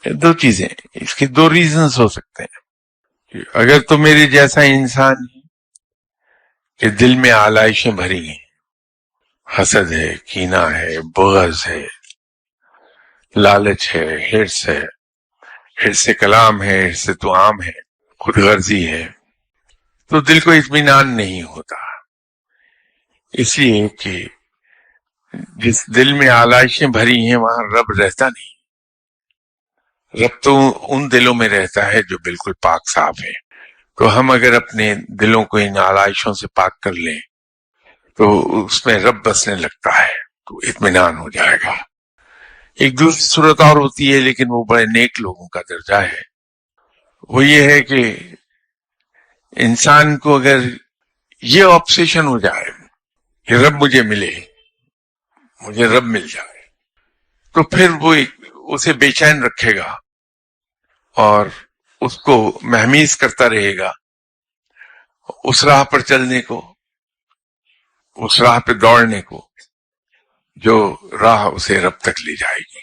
دو چیزیں، اس کے دو ریزنز ہو سکتے ہیں. اگر تو میرے جیسا انسان ہے کہ دل میں آلائشیں بھری ہیں، حسد ہے، کینہ ہے، بغض ہے، لالچ ہے، حرص کلام ہے، حرص طعام ہے، خود غرضی ہے، تو دل کو اطمینان نہیں ہوتا. اس لیے کہ جس دل میں آلائشیں بھری ہیں وہاں رب رہتا نہیں. رب تو ان دلوں میں رہتا ہے جو بالکل پاک صاف ہے. تو ہم اگر اپنے دلوں کو ان آلائشوں سے پاک کر لیں تو اس میں رب بسنے لگتا ہے، تو اطمینان ہو جائے گا. ایک دوسری صورت اور ہوتی ہے، لیکن وہ بڑے نیک لوگوں کا درجہ ہے. وہ یہ ہے کہ انسان کو اگر یہ آبسیشن ہو جائے کہ رب مجھے ملے، مجھے رب مل جائے، تو پھر وہ اسے بے چین رکھے گا اور اس کو مہمیز کرتا رہے گا اس راہ پر چلنے کو، اس راہ پہ دوڑنے کو جو راہ اسے رب تک لے جائے گی.